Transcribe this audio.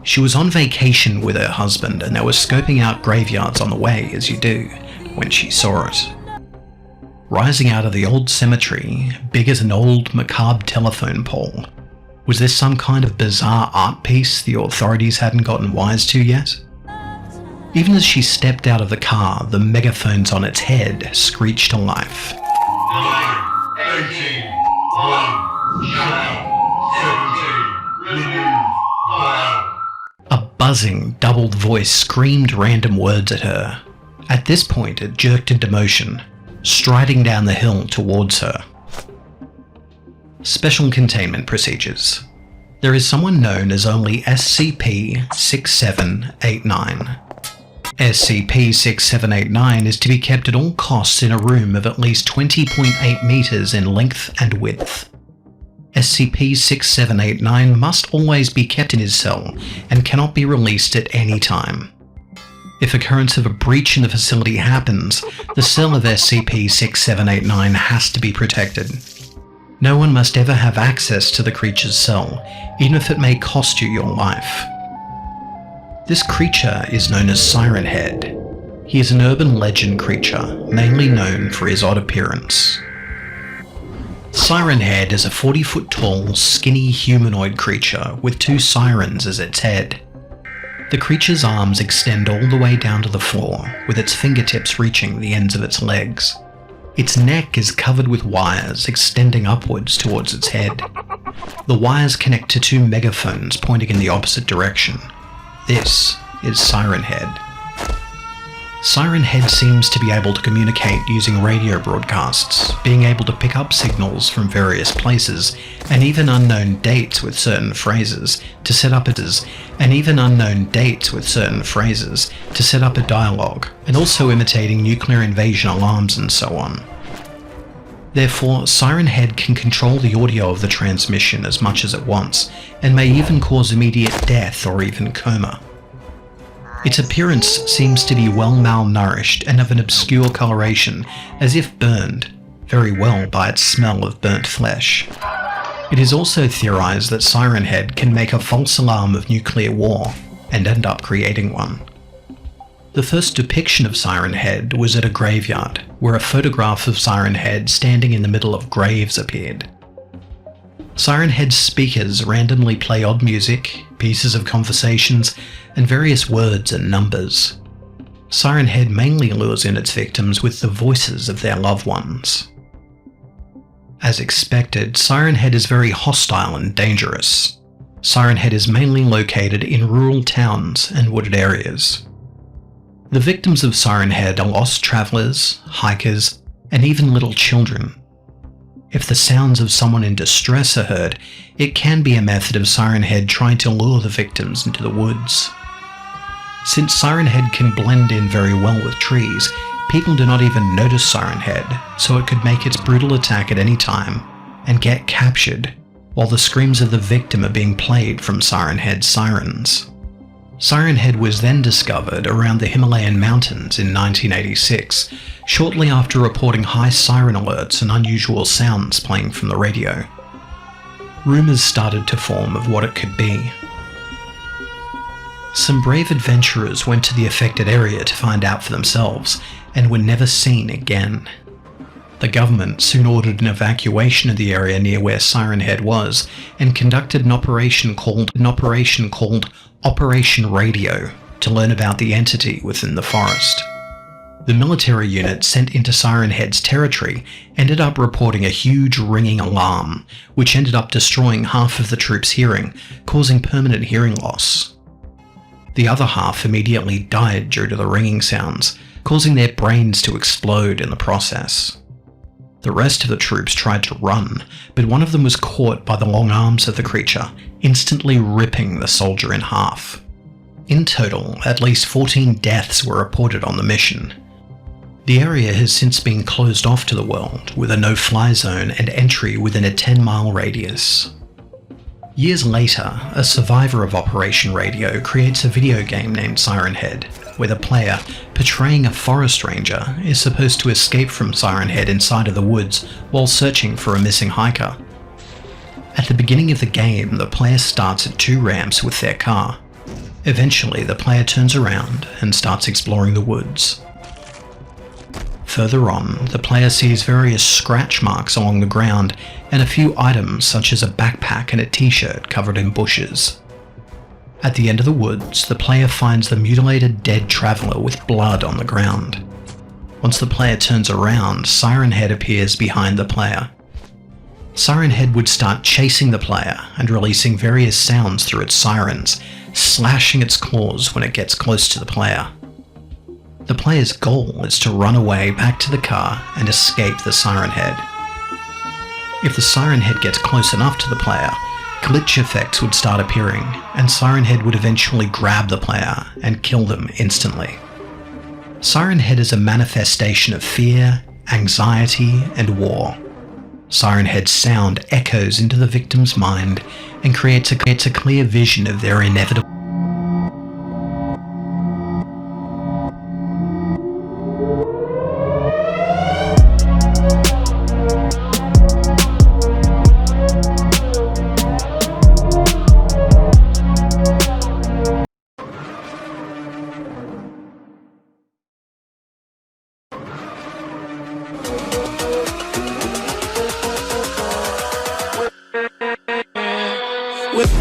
She was on vacation with her husband and they were scoping out graveyards on the way, as you do, when she saw it. Rising out of the old cemetery, big as an old macabre telephone pole. Was this some kind of bizarre art piece the authorities hadn't gotten wise to yet? Even as she stepped out of the car, the megaphones on its head screeched to life. 9, 18, 1, shut 17, remove, file. A buzzing, doubled voice screamed random words at her. At this point, it jerked into motion, striding down the hill towards her. Special containment procedures. There is someone known as only SCP-6789. SCP-6789 is to be kept at all costs in a room of at least 20.8 meters in length and width. SCP-6789 must always be kept in his cell and cannot be released at any time. If occurrence of a breach in the facility happens, the cell of SCP-6789 has to be protected. No one must ever have access to the creature's cell, even if it may cost you your life. This creature is known as Siren Head. He is an urban legend creature, mainly known for his odd appearance. Siren Head is a 40-foot tall, skinny humanoid creature with 2 sirens as its head. The creature's arms extend all the way down to the floor, with its fingertips reaching the ends of its legs. Its neck is covered with wires extending upwards towards its head. The wires connect to 2 megaphones pointing in the opposite direction. This is Siren Head. Siren Head seems to be able to communicate using radio broadcasts, being able to pick up signals from various places, and even unknown dates with certain phrases to set up a dialogue, and also imitating nuclear invasion alarms and so on. Therefore, Siren Head can control the audio of the transmission as much as it wants, and may even cause immediate death or even coma. Its appearance seems to be well malnourished and of an obscure coloration, as if burned very well by its smell of burnt flesh. It is also theorized that Siren Head can make a false alarm of nuclear war, and end up creating one. The first depiction of Siren Head was at a graveyard, where a photograph of Siren Head standing in the middle of graves appeared. Siren Head's speakers randomly play odd music, pieces of conversations, and various words and numbers. Siren Head mainly lures in its victims with the voices of their loved ones. As expected, Siren Head is very hostile and dangerous. Siren Head is mainly located in rural towns and wooded areas. The victims of Siren Head are lost travelers, hikers, and even little children. If the sounds of someone in distress are heard, it can be a method of Siren Head trying to lure the victims into the woods. Since Siren Head can blend in very well with trees, people do not even notice Siren Head, so it could make its brutal attack at any time and get captured, while the screams of the victim are being played from Siren Head's sirens. Siren Head was then discovered around the Himalayan mountains in 1986, shortly after reporting high siren alerts and unusual sounds playing from the radio. Rumours started to form of what it could be. Some brave adventurers went to the affected area to find out for themselves, and were never seen again. The government soon ordered an evacuation of the area near where Siren Head was, and conducted an operation called Operation Radio to learn about the entity within the forest. The military unit sent into Siren Head's territory ended up reporting a huge ringing alarm, which ended up destroying half of the troops' hearing, causing permanent hearing loss. The other half immediately died due to the ringing sounds, causing their brains to explode in the process. The rest of the troops tried to run, but one of them was caught by the long arms of the creature, instantly ripping the soldier in half. In total, at least 14 deaths were reported on the mission. The area has since been closed off to the world, with a no-fly zone and entry within a 10-mile radius. Years later, a survivor of Operation Radio creates a video game named Siren Head, where the player, portraying a forest ranger, is supposed to escape from Siren Head inside of the woods while searching for a missing hiker. At the beginning of the game, the player starts at 2 ramps with their car. Eventually, the player turns around and starts exploring the woods. Further on, the player sees various scratch marks along the ground and a few items such as a backpack and a t-shirt covered in bushes. At the end of the woods, the player finds the mutilated dead traveller with blood on the ground. Once the player turns around, Siren Head appears behind the player. Siren Head would start chasing the player and releasing various sounds through its sirens, slashing its claws when it gets close to the player. The player's goal is to run away back to the car and escape the Siren Head. If the Siren Head gets close enough to the player, glitch effects would start appearing, and Siren Head would eventually grab the player and kill them instantly. Siren Head is a manifestation of fear, anxiety, and war. Siren Head's sound echoes into the victim's mind and creates a clear vision of their inevitable. With